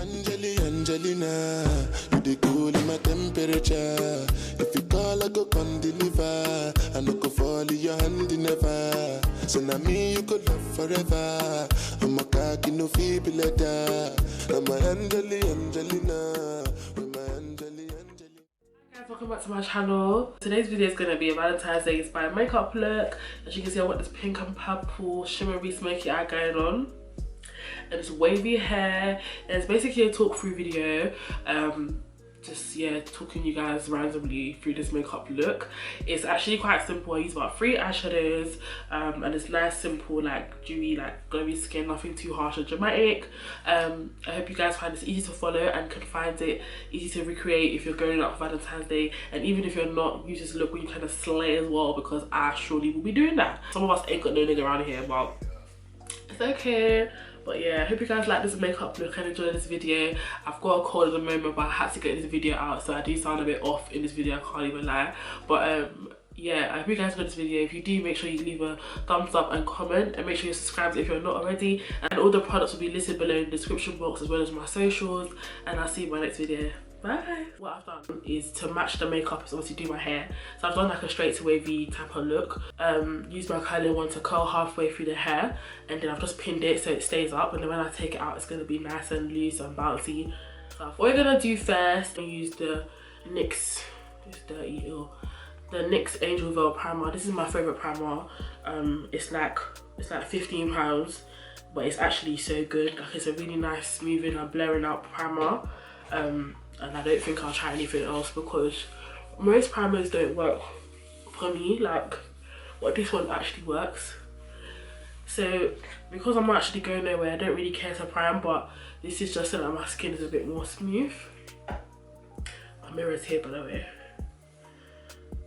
Angelina, you the cool in my temperature. If you call, I go come deliver. I no go fall in your hand never. So now me you could love forever. I'm a cocky no Phoebe letter. I'm a Angelina. Welcome back to my channel. Today's video is going to be a Valentine's Day inspired makeup look. As you can see, I've got this pink and purple shimmery smoky eye going on and it's wavy hair, and it's basically a talk through video. Talking you guys randomly through this makeup look. It's actually quite simple. I use about 3 eyeshadows and it's nice, simple, like dewy, like glowy skin, nothing too harsh or dramatic. I hope you guys find this easy to follow and can find it easy to recreate if you're going out for Valentine's Day, and even if you're not, use this look when you kind of slay as well, because I surely will be doing that. Some of us ain't got no nigga around here, but it's okay. But yeah, I hope you guys like this makeup look and enjoy this video. I've got a cold at the moment, but I had to get this video out, so I do sound a bit off in this video, I can't even lie. But yeah, I hope you guys enjoyed this video. If you do, make sure you leave a thumbs up and comment, and make sure you're subscribed if you're not already. And all the products will be listed below in the description box, as well as my socials, and I'll see you in my next video. Bye. What I've done is to match the makeup is obviously do my hair. So I've done like a straight to wavy type of look. Use my curling one to curl halfway through the hair, and then I've just pinned it so it stays up, and then when I take it out it's going to be nice and loose and bouncy. So what we're going to do first, use the NYX, it's dirty, ew, the NYX Angel Veil primer. This is my favourite primer. It's like £15, but it's actually so good. Like, it's a really nice smoothing and blurring out primer. And I don't think I'll try anything else because most primers don't work for me like what this one actually works. So because I'm actually going nowhere, I don't really care to prime, but this is just so that my skin is a bit more smooth. My mirror's here, by the way.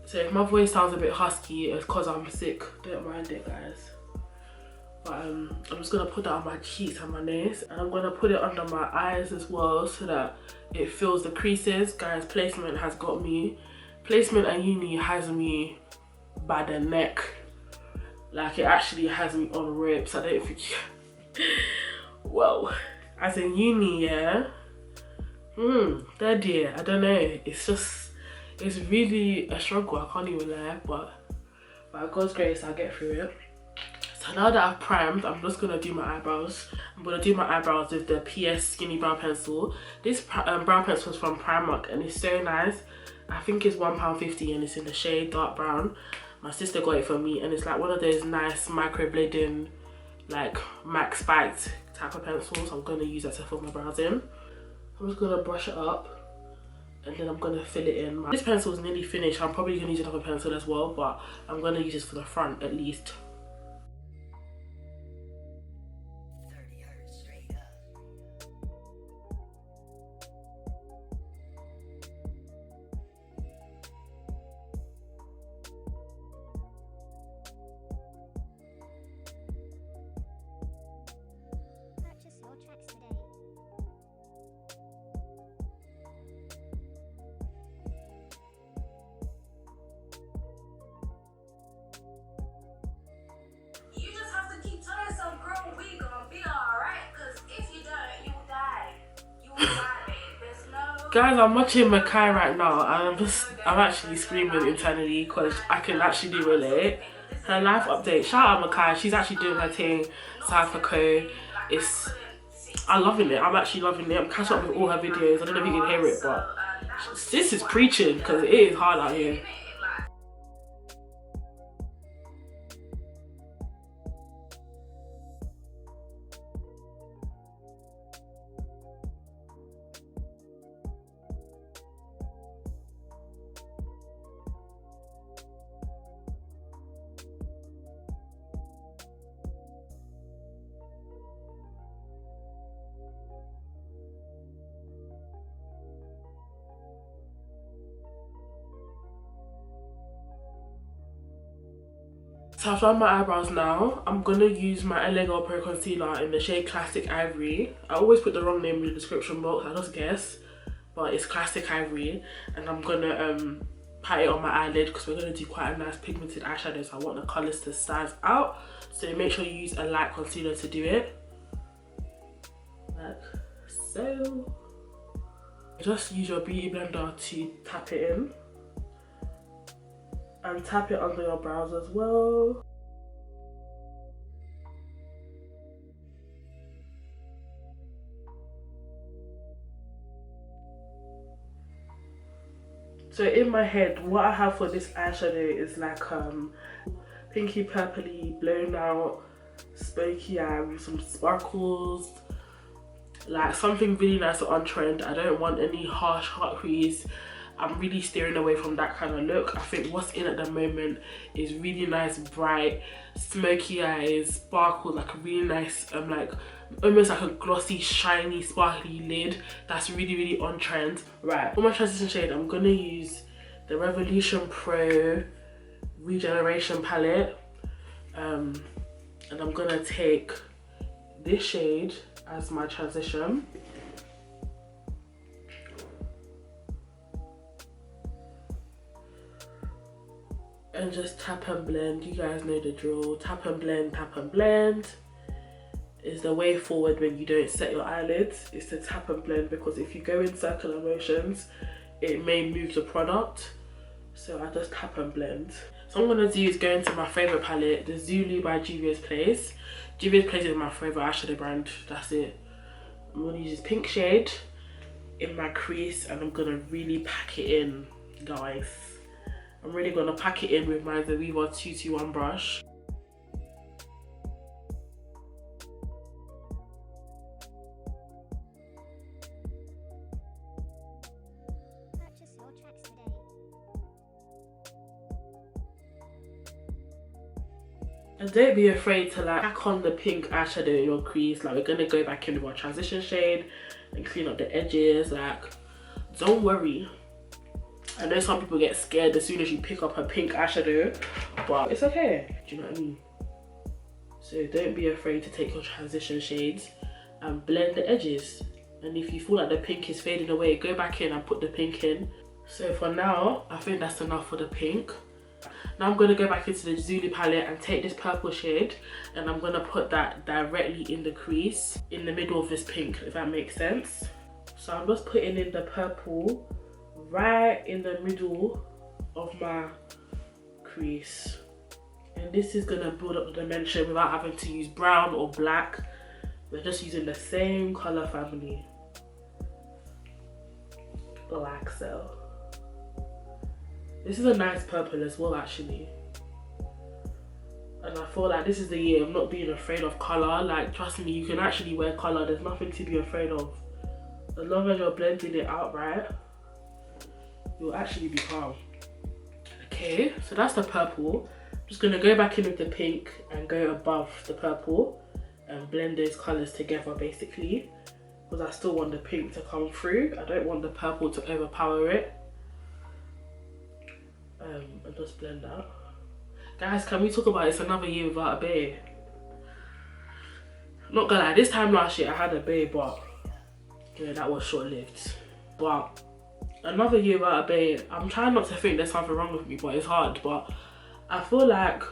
So if my voice sounds a bit husky, it's because I'm sick. Don't mind it, guys. But I'm just going to put that on my cheeks and my nose, and I'm going to put it under my eyes as well so that it fills the creases. Guys, placement has got me. Placement at uni has me by the neck. Like, it actually has me on rips. I don't think well, as in uni, yeah, third year, I don't know, it's really a struggle, I can't even lie, but by God's grace I'll get through it. So now that I've primed, I'm just going to do my eyebrows. I'm going to do my eyebrows with the PS Skinny Brow Pencil. This brow pencil is from Primark and it's so nice. I think it's £1.50 and it's in the shade dark brown. My sister got it for me, and it's like one of those nice microblading, like max spiked type of pencils. I'm going to use that to fill my brows in. I'm just going to brush it up and then I'm going to fill it in. This pencil is nearly finished. I'm probably going to use another pencil as well, but I'm going to use this for the front at least. Guys, I'm watching Makai right now and I'm actually screaming internally because I can actually relate. Her life update, shout out Makai, she's actually doing her thing, South Africa. I'm loving it, I'm actually loving it. I'm catching up with all her videos. I don't know if you can hear it, but this is preaching because it is hard out here. So I've done my eyebrows now. I'm gonna use my LA Pro Concealer in the shade Classic Ivory. I always put the wrong name in the description box, I just guess. But it's Classic Ivory. And I'm gonna pat it on my eyelid because we're gonna do quite a nice pigmented eyeshadow, so I want the colours to stand out. So make sure you use a light concealer to do it. Like so. Just use your beauty blender to tap it in. And tap it under your brows as well. So in my head, what I have for this eyeshadow is like pinky purpley, blown out, smoky eye with some sparkles. Like something really nice on trend. I don't want any harsh heart crease. I'm really steering away from that kind of look. I think what's in at the moment is really nice, bright, smoky eyes, sparkles, like a really nice, like almost like a glossy, shiny, sparkly lid. That's really, really on trend. Right, for my transition shade, I'm gonna use the Revolution Pro Regeneration palette. And I'm gonna take this shade as my transition. And just tap and blend. You guys know the drill. Tap and blend, tap and blend. Is the way forward when you don't set your eyelids, is to tap and blend, because if you go in circular motions, it may move the product. So I just tap and blend. So what I'm gonna do is go into my favorite palette, the Zulu by Juvias Place. Juvias Place is my favorite eyeshadow brand, that's it. I'm gonna use this pink shade in my crease and I'm gonna really pack it in, guys. I'm really gonna pack it in with my Juvias 221 brush. And don't be afraid to like pack on the pink eyeshadow in your crease. Like, we're gonna go back in with our transition shade and clean up the edges. Like, don't worry. I know some people get scared as soon as you pick up a pink eyeshadow, but it's okay. Do you know what I mean? So don't be afraid to take your transition shades and blend the edges. And if you feel like the pink is fading away, go back in and put the pink in. So for now, I think that's enough for the pink. Now I'm going to go back into the Zulu palette and take this purple shade and I'm going to put that directly in the crease, in the middle of this pink, if that makes sense. So I'm just putting in the purple right in the middle of my crease. And this is going to build up the dimension without having to use brown or black. We're just using the same colour family. Like so. This is a nice purple as well, actually. And I feel like this is the year of not being afraid of colour. Like, trust me, you can actually wear colour. There's nothing to be afraid of. As long as you're blending it out right, you'll actually be calm. Okay, so that's the purple. I'm just going to go back in with the pink and go above the purple and blend those colours together, basically. Because I still want the pink to come through. I don't want the purple to overpower it. And just blend that. Guys, can we talk about it's another year without a bae? Not gonna lie, this time last year I had a bae, but yeah, that was short-lived. But another year without a bae, I'm trying not to think there's something wrong with me, but it's hard. But I feel like,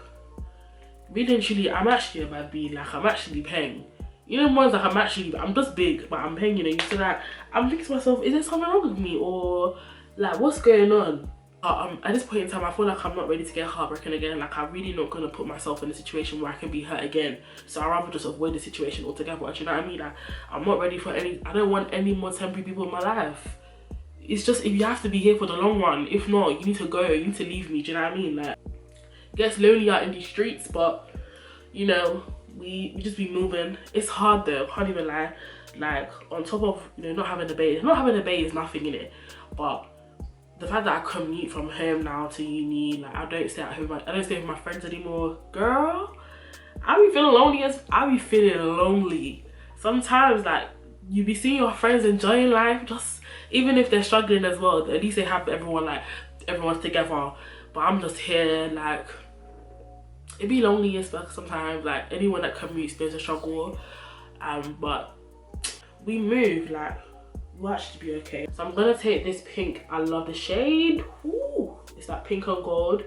really and truly, I'm actually a bad bee. Like, I'm actually paying. You know, ones like I'm just big, but I'm paying, you know, so that I'm thinking to myself, is there something wrong with me? Or like, what's going on? At this point in time, I feel like I'm not ready to get heartbroken again. Like, I'm really not going to put myself in a situation where I can be hurt again. So I'd rather just avoid the situation altogether. Do you know what I mean? Like, I'm not ready for any, I don't want any more temporary people in my life. It's just, if you have to be here for the long run, if not, you need to go, you need to leave me. Do you know what I mean? Like, it gets lonely out in these streets, but, you know, we just be moving. It's hard though, can't even lie. Like, on top of, you know, not having a bae is nothing in it. But the fact that I commute from home now to uni, like, I don't stay at home, I don't stay with my friends anymore. Girl, I be feeling lonely. Sometimes, like, you be seeing your friends enjoying life, just, even if they're struggling as well, at least they have everyone, like, everyone's together. But I'm just here, like, it be lonely as fuck sometimes. Like, anyone that commutes knows a struggle. But we move, like, we'll actually be okay. So I'm gonna take this pink, I love the shade. Ooh, it's that pink and gold.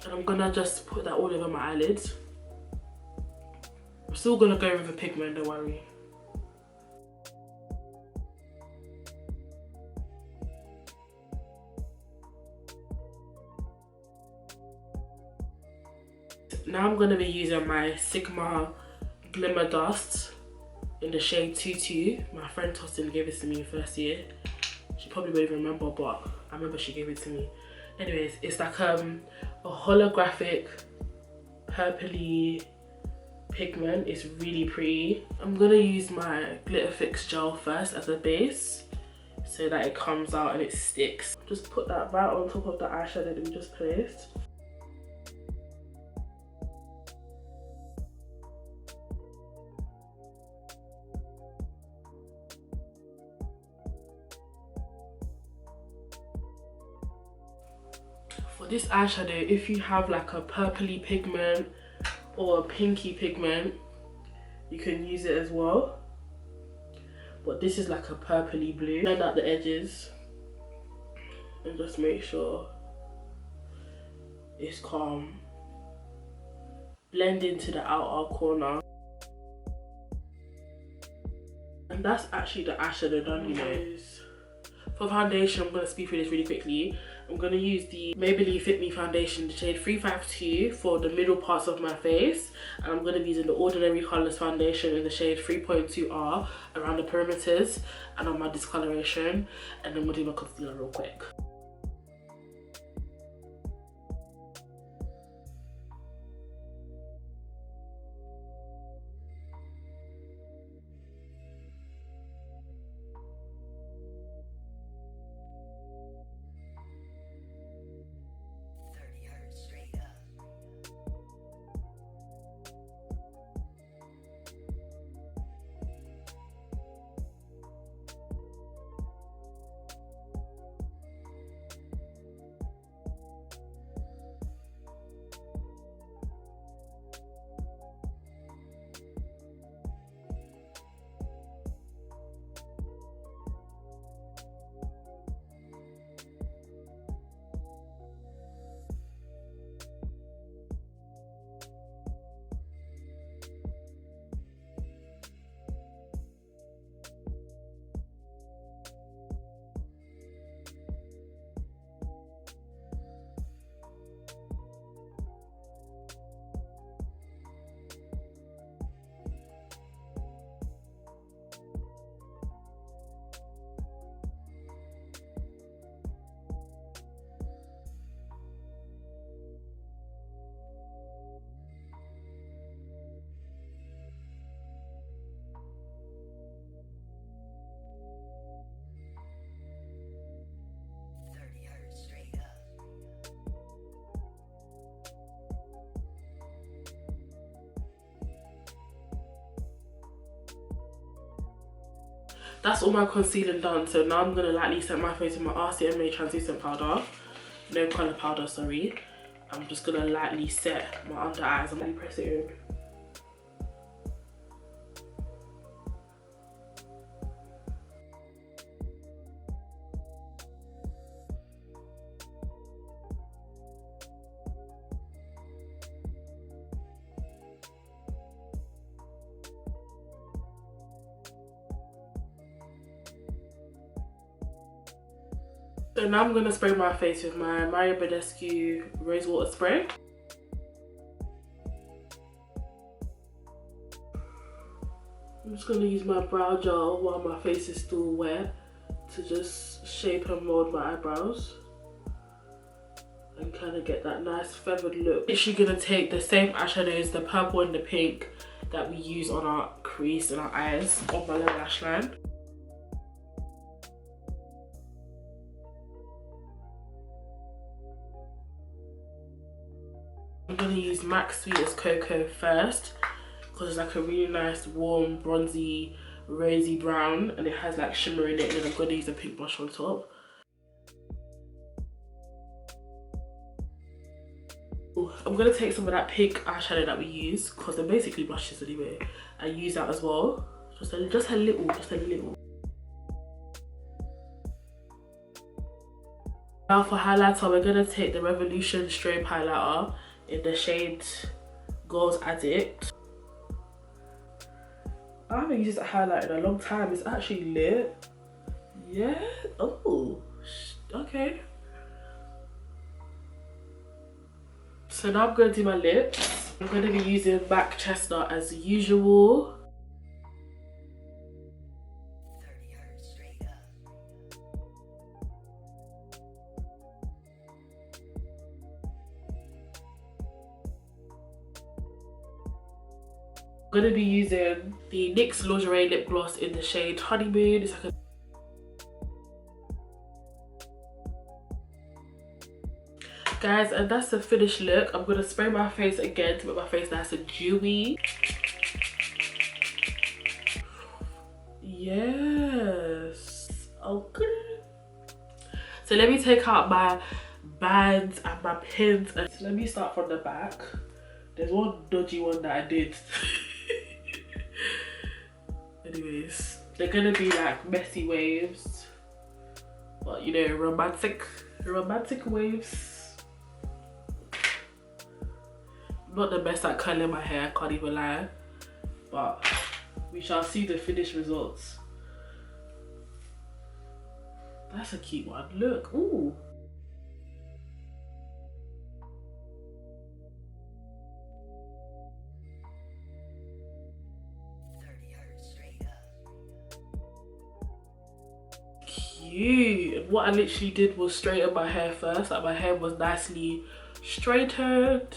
And I'm gonna just put that all over my eyelids. I'm still gonna go with a pigment, don't worry. Now I'm going to be using my Sigma Glimmer Dust in the shade Tutu. My friend Tossin gave it to me in first year. She probably won't even remember, but I remember she gave it to me. Anyways, it's like a holographic purpley pigment. It's really pretty. I'm gonna use my Glitter Fix gel first as a base so that it comes out and it sticks. Just put that right on top of the eyeshadow that we just placed. For this eyeshadow, if you have like a purpley pigment or a pinky pigment, you can use it as well. But this is like a purpley blue. Blend out the edges and just make sure it's calm. Blend into the outer corner. And that's actually the eyeshadow done, you know. For foundation, I'm going to speed through this really quickly. I'm going to use the Maybelline Fit Me foundation, the shade 352, for the middle parts of my face. And I'm going to be using the Ordinary Colours foundation in the shade 3.2R around the perimeters and on my discoloration. And then we'll do my concealer real quick. That's all my concealing done. So now I'm gonna lightly set my face with my RCMA translucent powder, no colour powder, sorry. I'm just gonna lightly set my under eyes. I'm gonna press it in. So now I'm going to spray my face with my Badescu Rosewater spray. I'm just going to use my brow gel while my face is still wet to just shape and mold my eyebrows and kind of get that nice feathered look. Literally going to take the same eyeshadows, the purple and the pink that we use on our crease and our eyes on my lower lash line. I'm going to use MAC's Sweetest Cocoa first because it's like a really nice warm bronzy rosy brown and it has like shimmer in it, and then I'm going to use a pink blush on top. Ooh, I'm going to take some of that pink eyeshadow that we use because they're basically blushes anyway. I use that as well, just a little. Now for highlighter, we're going to take the Revolution Strobe Highlighter in the shade Girls Addict. I haven't used this highlighter in a long time. It's actually lit. Yeah. Oh, okay. So now I'm going to do my lips. I'm going to be using MAC Chestnut as usual. I'm going to be using the NYX Lingerie lip gloss in the shade Honeymoon. It's like a guys, and that's the finished look. I'm gonna spray my face again to make my face nice and dewy. Yes. Okay. So let me take out my bands and my pins. So let me start from the back. There's one dodgy one that I did. Anyways, they're gonna be like messy waves, but you know, romantic waves. I'm not the best at curling my hair, can't even lie, but we shall see the finished results. That's a cute one. Look, ooh. Cute. And what I literally did was straighten my hair first. Like my hair was nicely straightened.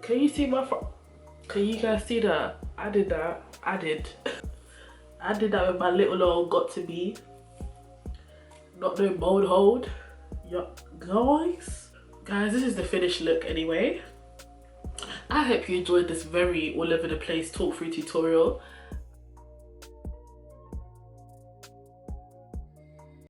Can you see my front? Can you guys see that? I did that. I did that with my little old got to be. Not no mold hold. Yup, guys, this is the finished look anyway. I hope you enjoyed this very all over the place talk through tutorial.